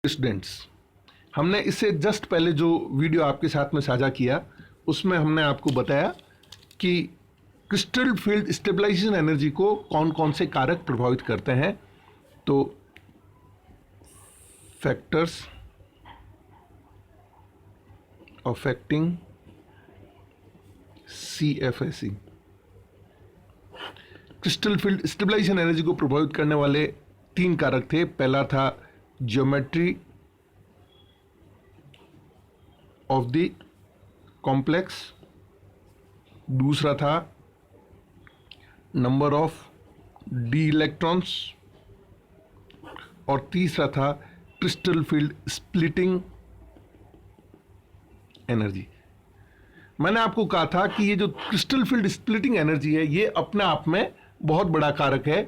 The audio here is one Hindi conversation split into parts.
स्टूडेंट्स, हमने इससे जस्ट पहले जो वीडियो आपके साथ में साझा किया उसमें हमने आपको बताया कि क्रिस्टल फील्ड स्टेबलाइजेशन एनर्जी को कौन कौन से कारक प्रभावित करते हैं। तो factors affecting CFSE, crystal field stabilisation energy को प्रभावित करने वाले तीन कारक थे। पहला था ज्योमेट्री ऑफ द कॉम्प्लेक्स, दूसरा था नंबर ऑफ डी इलेक्ट्रॉन्स और तीसरा था क्रिस्टल फील्ड स्प्लिटिंग एनर्जी। मैंने आपको कहा था कि ये जो क्रिस्टल फील्ड स्प्लिटिंग एनर्जी है ये अपने आप में बहुत बड़ा कारक है,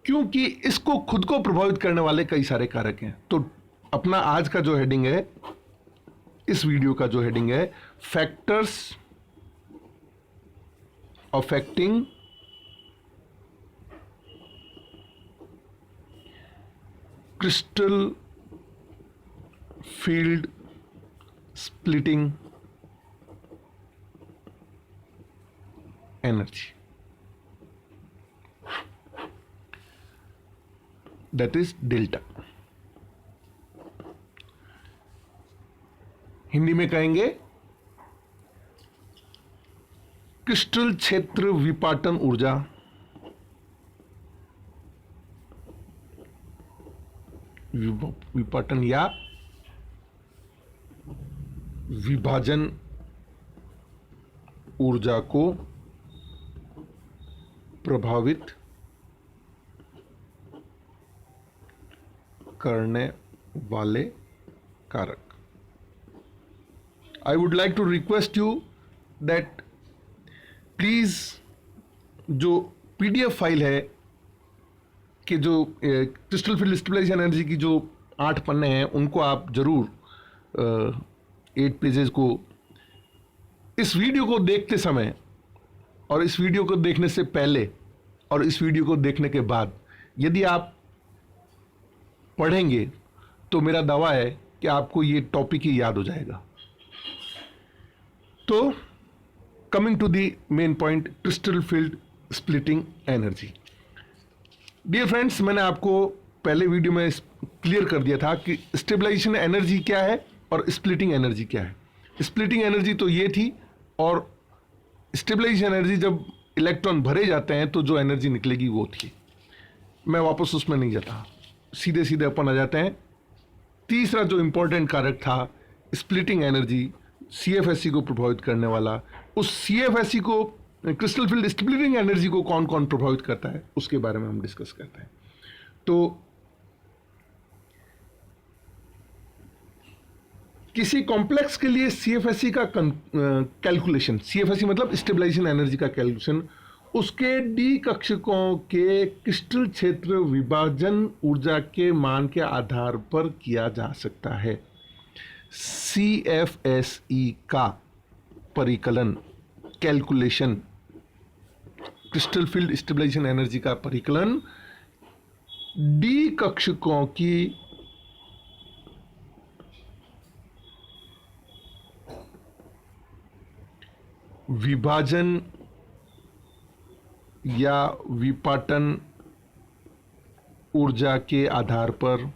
क्योंकि इसको खुद को प्रभावित करने वाले कई सारे कारक हैं। तो अपना आज का जो हेडिंग है, इस वीडियो का जो हेडिंग है, factors affecting crystal field splitting energy, that is delta. Hindi में कहेंगे क्रिस्टल क्षेत्र विपाटन ऊर्जा, विपाटन या विभाजन ऊर्जा को प्रभावित करने वाले कारक। I would like to request you that please जो PDF फाइल है कि जो क्रिस्टल फील्ड स्टेबलाइजेशन एनर्जी की जो 8 पन्ने हैं उनको आप जरूर 8 पेजेस को इस वीडियो को देखते समय और इस वीडियो को देखने से पहले और इस वीडियो को देखने के बाद यदि आप पढ़ेंगे तो मेरा दावा है कि आपको ये टॉपिक ही याद हो जाएगा। तो coming to the main point, crystal field splitting energy. Dear friends, मैंने आपको पहले वीडियो में क्लियर कर दिया था कि स्टेबलाइजेशन एनर्जी क्या है और स्प्लिटिंग एनर्जी क्या है। स्प्लिटिंग एनर्जी तो ये थी, और स्टेबलाइजेशन एनर्जी जब इलेक्ट्रॉन भरे जाते हैं तो जो एनर्जी निकलेगी वो थी। मैं वापस उसमें नहीं जाता, सीधे सीधे अपन आ जाते हैं। तीसरा जो इंपॉर्टेंट कारक था स्प्लिटिंग एनर्जी, CFSE को प्रभावित करने वाला, उस CFSE को, क्रिस्टल फील्ड स्प्लिटिंग एनर्जी को कौन कौन प्रभावित करता है उसके बारे में हम डिस्कस करते हैं। तो किसी कॉम्प्लेक्स के लिए CFSE का कैलकुलेशन, CFSE मतलब स्टेबलाइजेशन एनर्जी का कैलकुलेशन, उसके डी कक्षकों के क्रिस्टल क्षेत्र विभाजन ऊर्जा के मान के आधार पर किया जा सकता है। CFSE का परिकलन, calculation, crystal field stabilisation energy का परिकलन डी कक्षकों की विभाजन या विपाटन ऊर्जा के आधार पर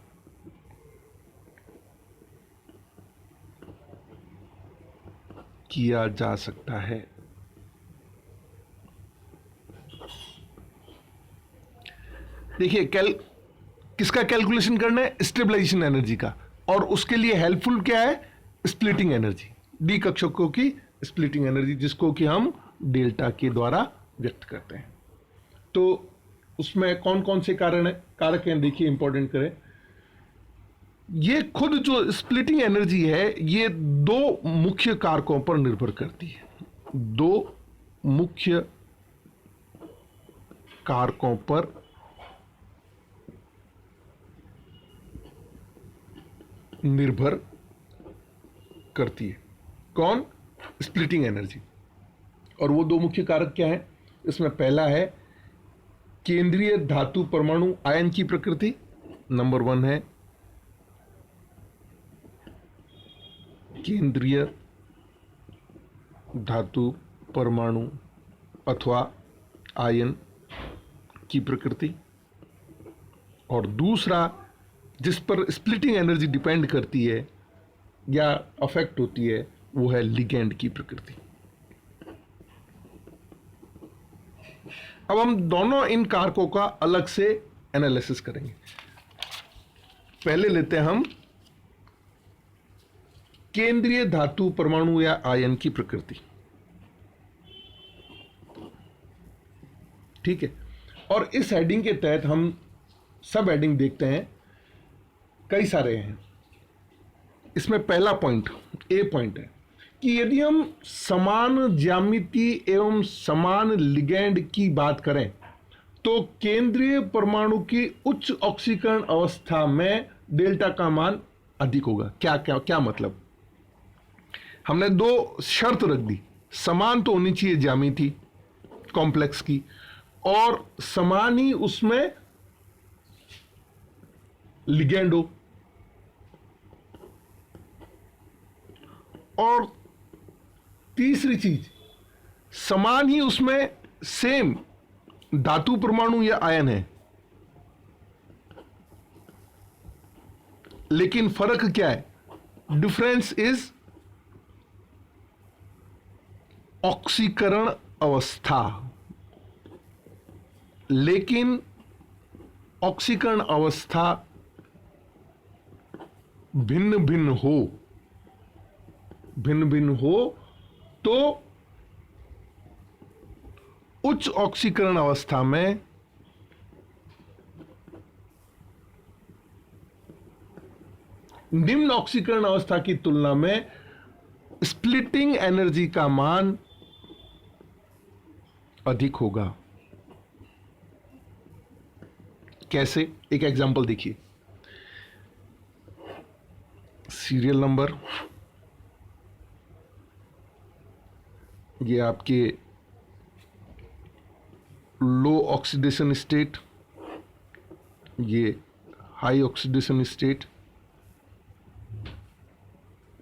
किया जा सकता है। देखिए, किसका कैलकुलेशन करना है? स्टेबलाइजेशन एनर्जी का। और उसके लिए हेल्पफुल क्या है? स्प्लिटिंग एनर्जी, डी कक्षकों की स्प्लिटिंग एनर्जी, जिसको कि हम डेल्टा के द्वारा व्यक्त करते हैं। तो उसमें कौन कौन से कारक हैं, देखिए इंपॉर्टेंट करें। ये खुद जो स्प्लिटिंग एनर्जी है ये दो मुख्य कारकों पर निर्भर करती है, दो मुख्य कारकों पर निर्भर करती है। कौन? Splitting energy. और वो दो मुख्य कारक क्या है? इसमें पहला है केंद्रीय धातु परमाणु आयन की प्रकृति, नंबर 1 है केंद्रीय धातु परमाणु अथवा आयन की प्रकृति, और दूसरा जिस पर स्प्लिटिंग एनर्जी डिपेंड करती है या अफेक्ट होती है वो है लिगैंड की प्रकृति। अब हम दोनों इन कारकों का अलग से एनालिसिस करेंगे। पहले लेते हैं हम केंद्रीय धातु परमाणु या आयन की प्रकृति। ठीक है, और इस हेडिंग के तहत हम सब हेडिंग देखते हैं, कई सारे हैं। इसमें पहला पॉइंट, ए पॉइंट है कि यदि हम समान ज्यामिति एवं समान लिगैंड की बात करें तो केंद्रीय परमाणु की उच्च ऑक्सीकरण अवस्था में डेल्टा का मान अधिक होगा। क्या क्या क्या मतलब? हमने दो शर्त रख दी, समान तो होनी चाहिए ज्यामिति कॉम्प्लेक्स की, और समान ही उसमें लिगैंड हो, और तीसरी चीज समान ही उसमें सेम धातु परमाणु या आयन है, लेकिन फर्क क्या है? डिफरेंस इज ऑक्सीकरण अवस्था। लेकिन ऑक्सीकरण अवस्था भिन्न भिन्न हो तो उच्च ऑक्सीकरण अवस्था में निम्न ऑक्सीकरण अवस्था की तुलना में स्प्लिटिंग एनर्जी का मान अधिक होगा। कैसे? एक एग्जांपल देखिए, सीरियल नंबर, ये आपके लो ऑक्सीडेशन स्टेट, ये हाई ऑक्सीडेशन स्टेट,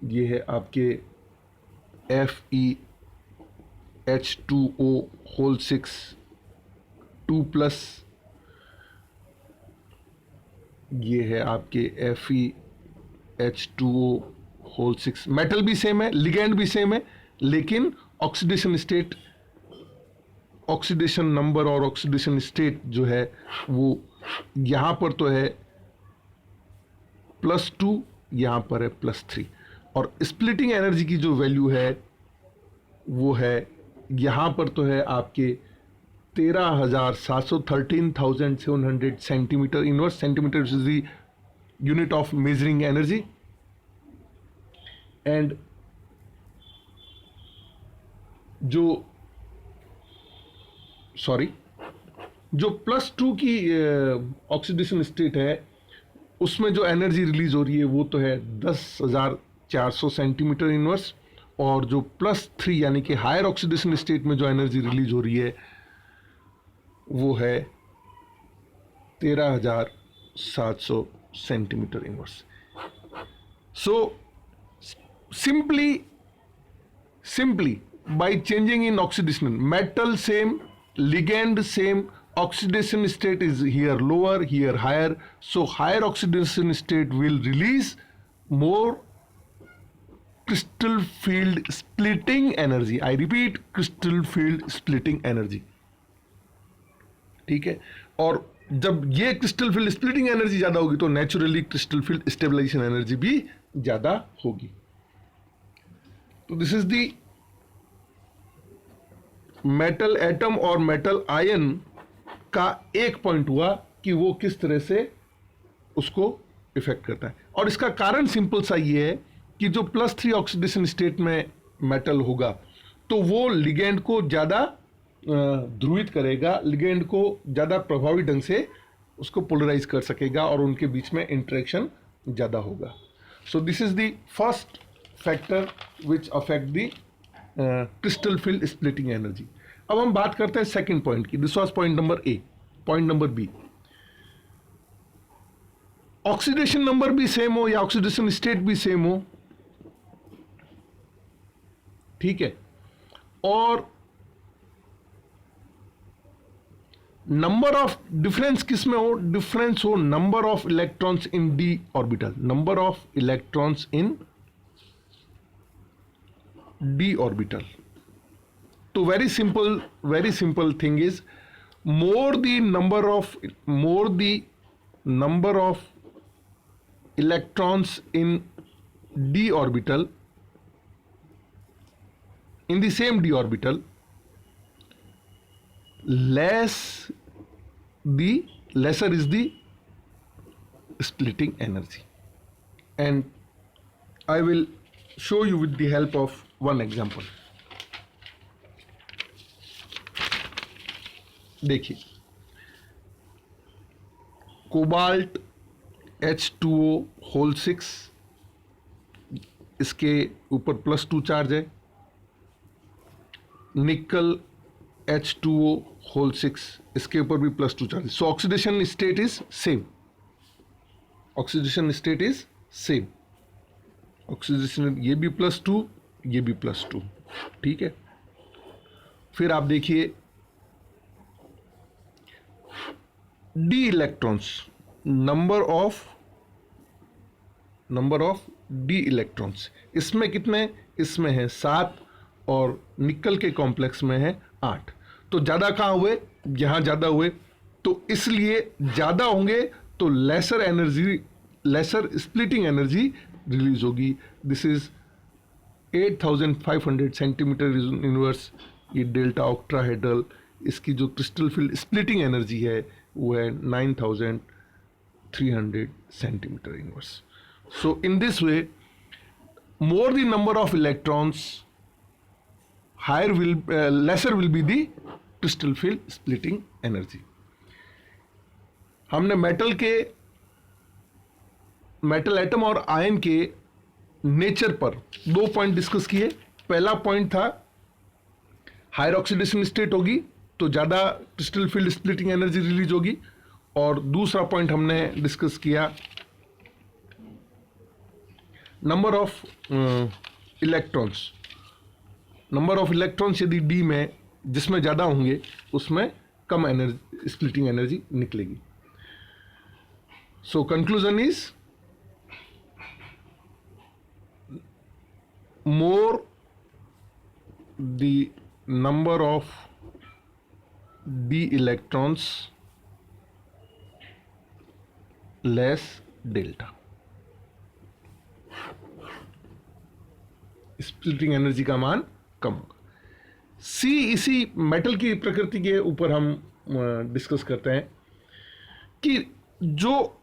ये है आपके FeH2O होल 6 2+, ये है आपके FeH2O होल 6। मेटल भी सेम है, लिगैंड भी सेम है, लेकिन ऑक्सीडेशन स्टेट, ऑक्सीडेशन नंबर और ऑक्सीडेशन स्टेट जो है वो यहां पर तो है +2, यहां पर है +3, और स्प्लिटिंग एनर्जी की जो वैल्यू है वो है यहां पर तो है आपके 13,700 centimetre inverse. Centimetre is the unit of measuring energy, and जो +2 की ऑक्सीडेशन स्टेट है उसमें जो एनर्जी रिलीज हो रही है वो तो है 10,400 सेंटीमीटर इनवर्स, और जो +3 यानी कि हायर ऑक्सीडेशन स्टेट में जो एनर्जी रिलीज हो रही है वो है 13,700 centimetre inverse. So simply by changing in oxidation, metal same, ligand same, oxidation state is here lower, here higher, so higher oxidation state will release more crystal field splitting energy. I repeat, crystal field splitting energy. ठीक है, और जब ये क्रिस्टल फील्ड स्प्लिटिंग एनर्जी ज्यादा होगी तो naturally crystal field stabilisation energy भी ज्यादा होगी। तो this is the metal atom और मेटल आयन का एक पॉइंट हुआ कि वो किस तरह से उसको इफेक्ट करता है, और इसका कारण सिंपल सा ये है कि जो +3 ऑक्सीडेशन स्टेट में मेटल होगा तो वो लिगेंड को ज्यादा ध्रुवित करेगा, लिगेंड को ज्यादा प्रभावी ढंग से उसको पोलराइज कर सकेगा और उनके बीच में इंटरेक्शन ज्यादा होगा। So this is the first factor which affect the crystal field splitting energy. अब हम बात करते हैं सेकंड पॉइंट की। This was point number A. Point number B, oxidation number भी सेम हो या ऑक्सीडेशन स्टेट भी सेम हो, ठीक है। और नंबर ऑफ डिफरेंस किस में हो, डिफरेंस हो number of electrons in D orbital, number of electrons in D orbital. तो very simple thing is more the number of electrons in d orbital, in the same d orbital, lesser is the splitting energy. And I will show you with the help of one example. देखिए, कोबाल्ट H2O होल 6, इसके ऊपर +2 चार्ज है। निकल H2O होल 6, इसके ऊपर भी +2 चार्ज है। सो oxidation state is same, oxidation state is same, oxidation ये भी +2, ये भी +2, ठीक है। फिर आप देखिए D electrons, number of D electrons, इसमें कितने, इसमें है 7 और निकल के कॉम्प्लेक्स में है 8। तो ज्यादा कहां हुए, यहां ज्यादा हुए, तो इसलिए ज्यादा होंगे तो लेसर स्प्लिटिंग एनर्जी रिलीज होगी। दिस इज 8500 सेंटीमीटर इनवर्स, ये डेल्टा ऑक्ट्राहेड्रल, इसकी जो क्रिस्टल फील्ड स्प्लिटिंग एनर्जी है वो है 9300 centimetre inverse. So in this way, more the number of electrons, laser will be the crystal field splitting energy. हमने मेटल एटम और आयन के नेचर पर 2 पॉइंट डिस्कस किए। पहला पॉइंट था हायर ऑक्सीडेशन स्टेट होगी तो ज्यादा crystal field splitting energy release होगी, और दूसरा पॉइंट हमने डिस्कस किया नंबर ऑफ इलेक्ट्रॉन्स, यदि डी में जिसमें ज्यादा होंगे उसमें कम एनर्जी स्प्लिटिंग एनर्जी निकलेगी। So conclusion is more the number of d electrons, less delta, splitting energy का मान कम होगा। सी, इसी मेटल की प्रकृति के ऊपर हम डिस्कस करते हैं कि जो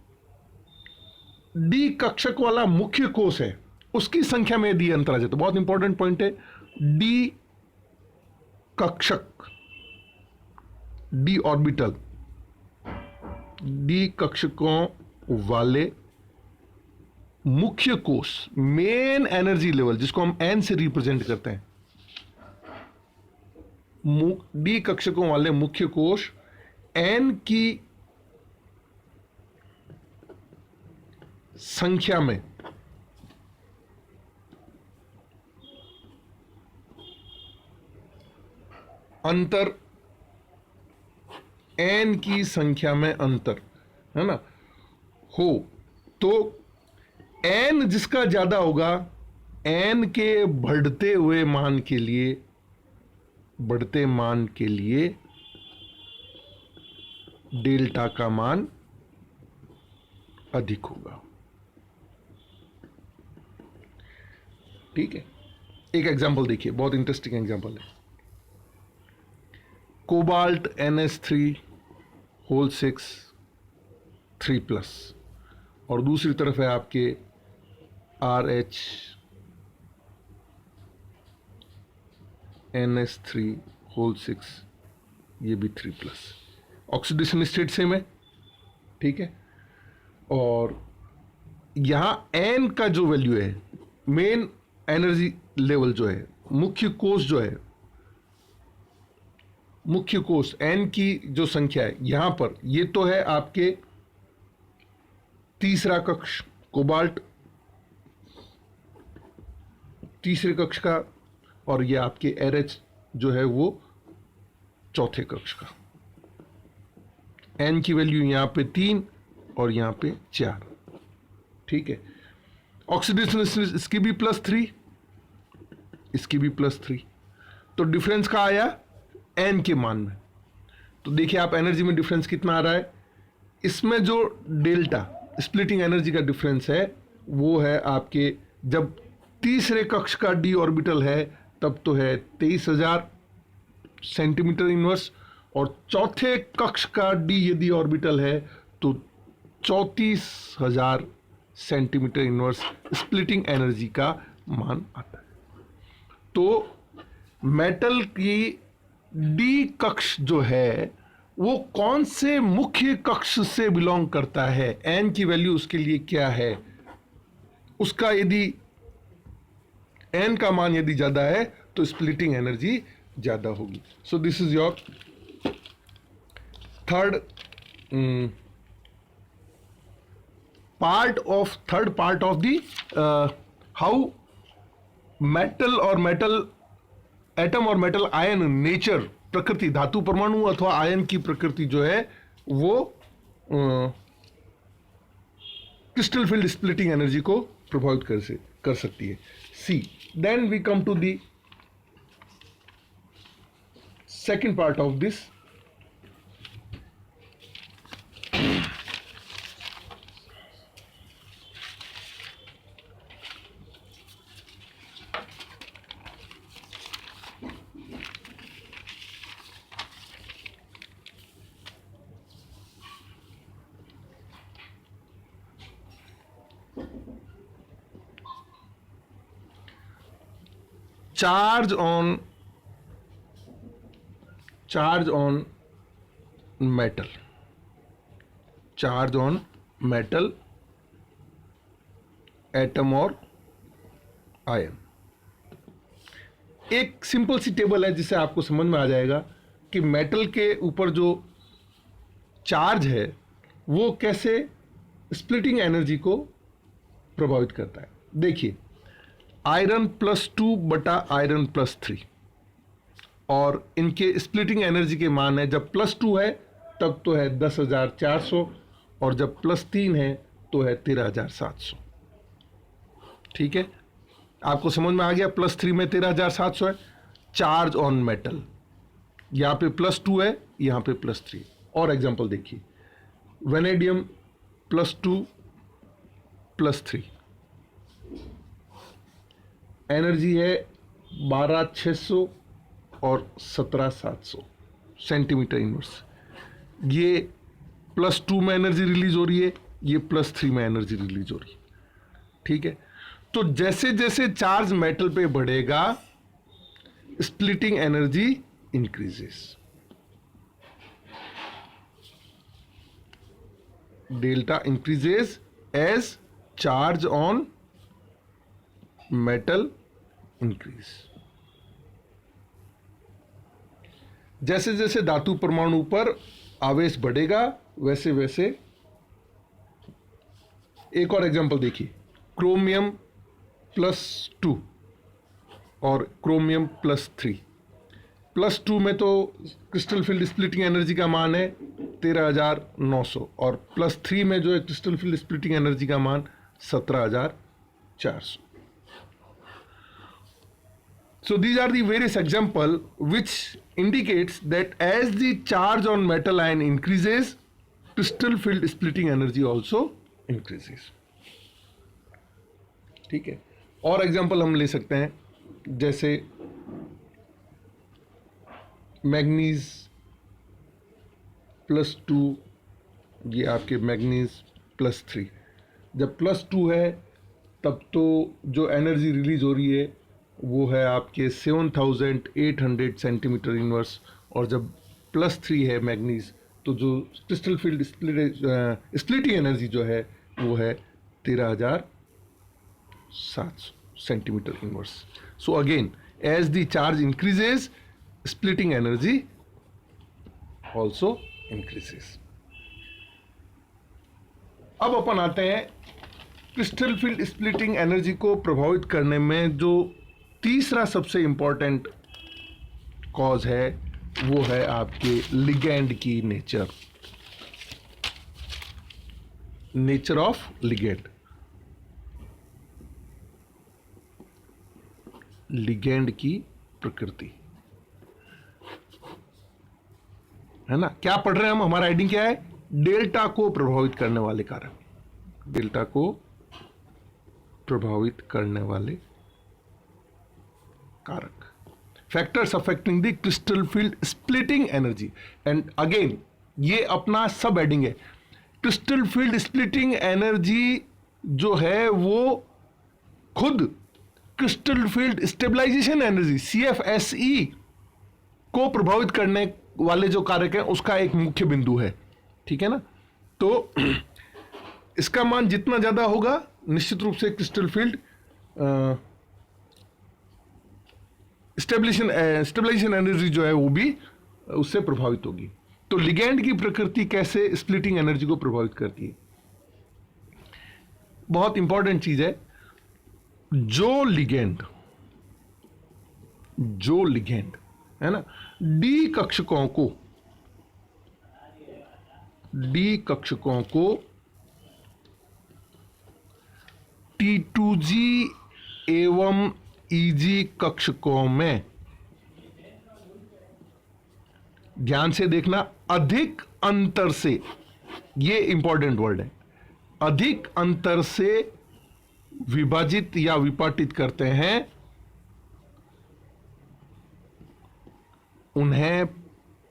डी कक्षक वाला मुख्य कोश है उसकी संख्या में यदि अंतर आ जाए, तो बहुत इंपॉर्टेंट पॉइंट है, डी कक्षक, डी ऑर्बिटल, डी कक्षकों वाले मुख्य कोश, मेन एनर्जी लेवल, जिसको हम एन से रिप्रेजेंट करते हैं, डी कक्षकों वाले मुख्य कोश एन की संख्या में अंतर, एन की संख्या में अंतर है ना, हो तो एन जिसका ज्यादा होगा, एन के बढ़ते मान के लिए डेल्टा का मान अधिक होगा। ठीक है, एक एग्जांपल देखिए, बहुत इंटरेस्टिंग एग्जांपल है। कोबाल्ट NH3 होल 6 3+, और दूसरी तरफ है आपके RH NH3 होल 6, ये भी 3+। ऑक्सीडेशन स्टेट सेम है, ठीक है। और यहां एन का जो वैल्यू है, मेन एनर्जी लेवल जो है, मुख्य कोश जो है, मुख्य कोश एन की जो संख्या है यहां पर, ये तो है आपके तीसरा कक्ष कोबाल्ट, तीसरे कक्ष का और ये आपके RH जो है वो चौथे कक्ष का। N की वैल्यू यहाँ पे 3 और यहाँ पे 4। ठीक है, ऑक्सीडेशन इसकी भी +3, इसकी भी +3। तो डिफरेंस का आया N के मान में। तो देखिए आप एनर्जी में डिफरेंस कितना आ रहा है। इसमें जो डेल्टा स्प्लिटिंग एनर्जी का डिफरेंस है वो है आपके, जब तीसरे कक्ष का d ऑर्बिटल है तब तो है 23,000 सेंटीमीटर इनवर्स, और चौथे कक्ष का d यदि ऑर्बिटल है तो 34,000 सेंटीमीटर इनवर्स स्प्लिटिंग एनर्जी का मान आता है। तो मेटल की d कक्ष जो है वो कौन से मुख्य कक्ष से बिलोंग करता है, n की वैल्यू उसके लिए क्या है, उसका यदि n का मान यदि ज्यादा है तो स्प्लिटिंग एनर्जी ज्यादा होगी। सो this is your third part of the how metal और मेटल एटम और मेटल आयन नेचर, प्रकृति, धातु परमाणु अथवा आयन की प्रकृति जो है वो क्रिस्टल फील्ड स्प्लिटिंग एनर्जी को प्रभावित कर सकती है। See, then we come to the second part of this. charge on metal, atom और आयन। एक सिंपल सी टेबल है जिससे आपको समझ में आ जाएगा कि मेटल के ऊपर जो चार्ज है वो कैसे स्प्लिटिंग एनर्जी को प्रभावित करता है। देखिए, आयरन +2 बटा आयरन +3, और इनके स्प्लिटिंग एनर्जी के मान है, जब +2 है तब तो है 10,400 और जब +3 है तो है 13,700। ठीक है, आपको समझ में आ गया। +3 में 13,700 है। चार्ज ऑन मेटल, यहाँ पे +2 है, यहाँ पे +3। और एग्जांपल देखिए, वेनेडियम +2 +3, एनर्जी है 12,600 और 17,700 सेंटीमीटर इनवर्स। ये +2 में एनर्जी रिलीज हो रही है, ये +3 में एनर्जी रिलीज हो रही है। ठीक है, तो जैसे जैसे चार्ज मेटल पे बढ़ेगा splitting energy increases. Delta increases as charge on metal increase. जैसे जैसे धातु परमाणु पर आवेश बढ़ेगा वैसे वैसे। एक और एग्जांपल देखिए, क्रोमियम +2 और क्रोमियम +3। +2 में तो क्रिस्टल फील्ड स्प्लिटिंग एनर्जी का मान है 13,900 और +3 में जो है क्रिस्टल फील्ड स्प्लिटिंग एनर्जी का मान 17,400। So these are the various example which indicates that as the charge on metal ion increases, crystal field splitting energy also increases. ठीक है, और एग्जांपल हम ले सकते हैं, जैसे मैग्नीज +2, ये आपके मैग्नीज +3। जब +2 है तब तो जो एनर्जी रिलीज हो रही है वो है आपके 7,800 सेंटीमीटर इनवर्स, और जब +3 है मैग्नीज तो जो क्रिस्टल फील्ड स्प्लिटिंग एनर्जी जो है वो है 13,700 centimetre inverse. So again, as the charge increases splitting energy also increases. अब अपन आते हैं क्रिस्टल फील्ड स्प्लिटिंग एनर्जी को प्रभावित करने में जो तीसरा सबसे इंपॉर्टेंट कॉज है वो है आपके लिगेंड की नेचर ऑफ लिगेंड। लिगेंड की प्रकृति, है ना। क्या पढ़ रहे हैं हम, हमारा हेडिंग क्या है, डेल्टा को प्रभावित करने वाले कारक। डेल्टा को प्रभावित करने वाले कारक, factors affecting the crystal field splitting energy. And again ये अपना सब हेडिंग है। क्रिस्टल फील्ड स्प्लिटिंग एनर्जी जो है वो खुद crystal field stabilisation energy CFSE को प्रभावित करने वाले जो कारक हैं उसका एक मुख्य बिंदु है, ठीक है ना। तो इसका मान जितना ज्यादा होगा निश्चित रूप से क्रिस्टल फील्ड स्टेबलाइजेशन एनर्जी जो है वो भी उससे प्रभावित होगी। तो लिगेंड की प्रकृति कैसे स्प्लिटिंग एनर्जी को प्रभावित करती है, बहुत इंपॉर्टेंट चीज है। जो लिगेंड है ना, डी कक्षकों को T2G एवं EG कक्षकों में, ध्यान से देखना, अधिक अंतर से, ये इंपॉर्टेंट वर्ड है, अधिक अंतर से विभाजित या विपाटित करते हैं, उन्हें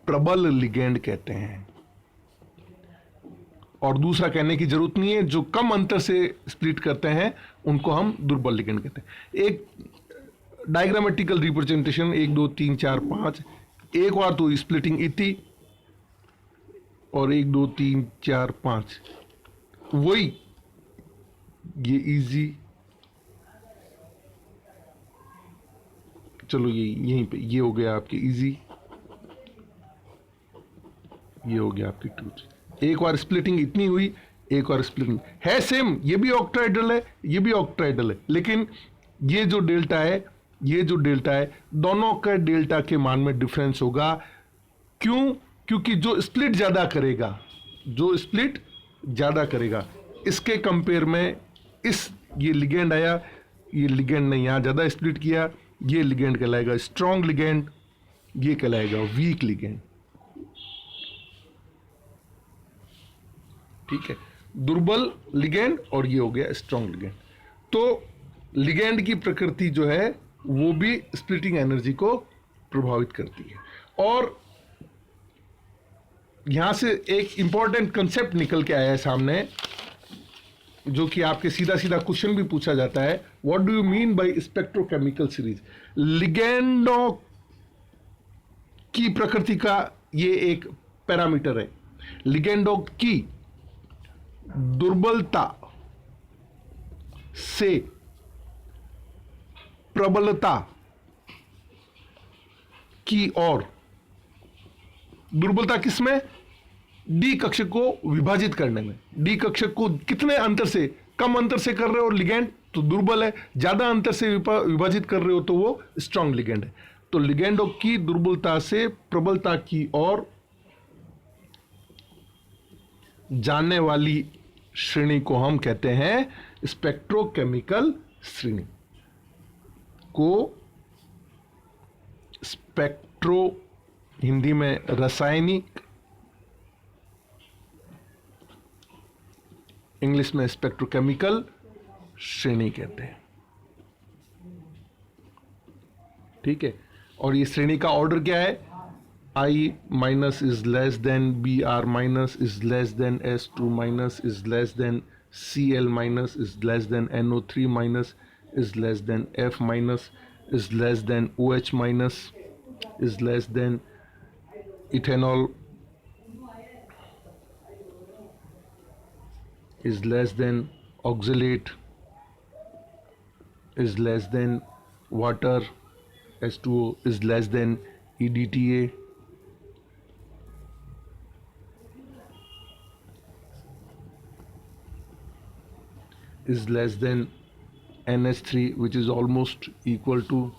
प्रबल लिगेंड कहते हैं। और दूसरा कहने की जरूरत नहीं है, जो कम अंतर से स्प्लिट करते हैं उनको हम दुर्बल लिगेंड कहते हैं। एक डायग्रामेटिकल रिप्रेजेंटेशन 1 2 3 4 5, एक बार तो स्प्लिटिंग इति और 1 2 3 4 5, वही ये इजी, चलो ये यहीं पे ये हो गया आपके इजी, ये हो गया आपकी 2G। एक बार स्प्लिटिंग इतनी हुई, एक बार स्प्लिटिंग है सेम, ये भी ऑक्टाइडल है, ये भी ऑक्टाइडल है, लेकिन ये जो डेल्टा है दोनों का डेल्टा के मान में डिफरेंस होगा। क्यों? क्योंकि जो स्प्लिट ज्यादा करेगा इसके कंपेयर में ये लिगेंड आया, ये लिगेंड ने यहां ज्यादा स्प्लिट किया, ये लिगेंड कहलाएगा स्ट्रॉन्ग लिगेंड, ये कहलाएगा वीक लिगेंड, ठीक है। दुर्बल लिगेंड और ये हो गया स्ट्रॉन्ग लिगेंड। तो लिगेंड की प्रकृति जो है वो भी स्प्लिटिंग एनर्जी को प्रभावित करती है। और यहां से एक इंपॉर्टेंट कंसेप्ट निकल के आया है सामने, जो कि आपके सीधा सीधा क्वेश्चन भी पूछा जाता है, what do you mean by spectrochemical series. लिगेंडों की प्रकृति का ये एक पैरामीटर है। लिगेंडों की दुर्बलता से प्रबलता की ओर, दुर्बलता किसमें, डी कक्षक को विभाजित करने में। डी कक्षक को कितने अंतर से, कम अंतर से कर रहे हो लिगेंड तो दुर्बल है, ज्यादा अंतर से विभाजित कर रहे हो तो वो स्ट्रॉन्ग लिगेंड है। तो लिगेंडों की दुर्बलता से प्रबलता की ओर जानने वाली श्रेणी को हम कहते हैं स्पेक्ट्रोकेमिकल श्रेणी को। स्पेक्ट्रो हिंदी में रासायनिक, इंग्लिश में स्पेक्ट्रोकेमिकल श्रेणी कहते हैं, ठीक है। और ये श्रेणी का ऑर्डर क्या है, I minus is less than Br minus is less than S2 minus is less than Cl minus is less than NO3 minus is less than F minus is less than OH minus is less than ethanol is less than oxalate is less than water, H2O is less than EDTA, is less than NH3 which is almost equal to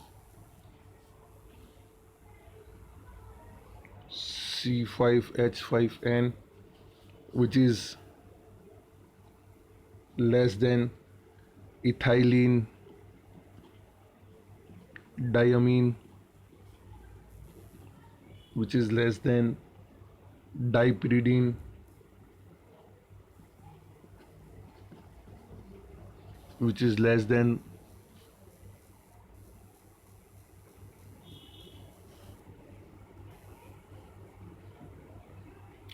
C5H5N which is less than ethylene diamine which is less than dipyridine which is less than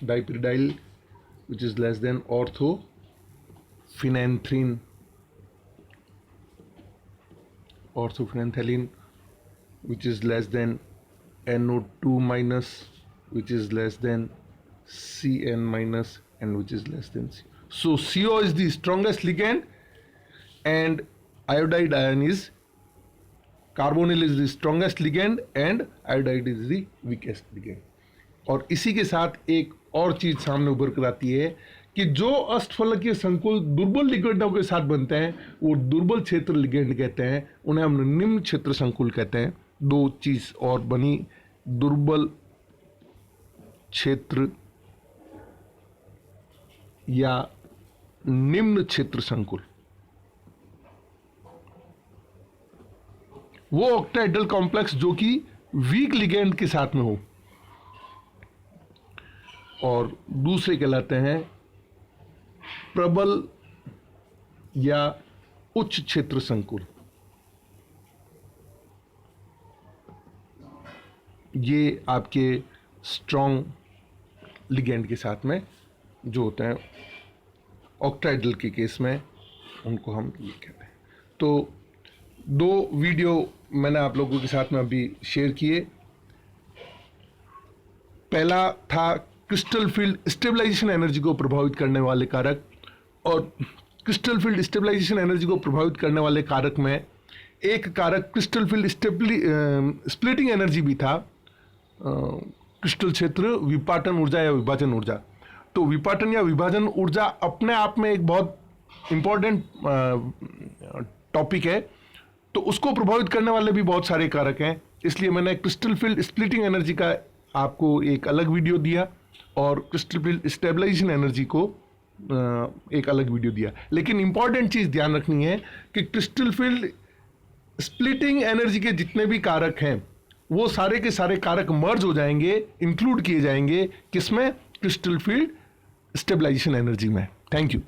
dipyridyl which is less than orthophenanthrin which is less than NO2 minus which is less than Cn minus and which is less than C. So CO is the strongest ligand and iodide ion is carbonyl is the strongest ligand and iodide is the weakest ligand. और इसी के साथ एक और चीज सामने उभर कर आती है कि जो अष्टफलकीय संकुल दुर्बल लिगेंडों के साथ बनते हैं वो दुर्बल क्षेत्र लिगेंड कहते हैं, उन्हें हम निम्न क्षेत्र संकुल कहते हैं. दो चीज और बनी, दुर्बल क्षेत्र या निम्न क्षेत्र संकुल. वो ऑक्टाहेड्रल कॉम्प्लेक्स जो कि वीक लिगेंड के साथ में हो, और दूसरे कहलाते हैं प्रबल या उच्च क्षेत्र संकुल. ये आपके स्ट्रॉन्ग लिगेंड के साथ में जो होते हैं, ऑक्टाहेड्रल के केस में उनको हम ये कहते हैं. तो दो वीडियो मैंने आप लोगों के साथ में अभी शेयर किए. पहला था क्रिस्टल फील्ड स्टेबलाइजेशन एनर्जी को प्रभावित करने वाले कारक, और क्रिस्टल फील्ड स्टेबलाइजेशन एनर्जी को प्रभावित करने वाले कारक में एक कारक क्रिस्टल फील्ड स्प्लिटिंग एनर्जी भी था. क्रिस्टल क्षेत्र विपाटन ऊर्जा या विभाजन ऊर्जा. तो विपाटन या विभाजन ऊर्जा अपने आप में एक बहुत इंपॉर्टेंट टॉपिक है, तो उसको प्रभावित करने वाले भी बहुत सारे कारक हैं. इसलिए मैंने क्रिस्टल फील्ड स्प्लिटिंग एनर्जी का आपको एक अलग वीडियो दिया और क्रिस्टल फील्ड स्टेबलाइजेशन एनर्जी को एक अलग वीडियो दिया. लेकिन इंपॉर्टेंट चीज ध्यान रखनी है कि क्रिस्टल फील्ड स्प्लिटिंग एनर्जी के जितने भी कारक हैं वो सारे के सारे कारक मर्ज हो जाएंगे, इंक्लूड किए जाएंगे किसमें? क्रिस्टल फील्ड स्टेबलाइजेशन एनर्जी में. Thank you.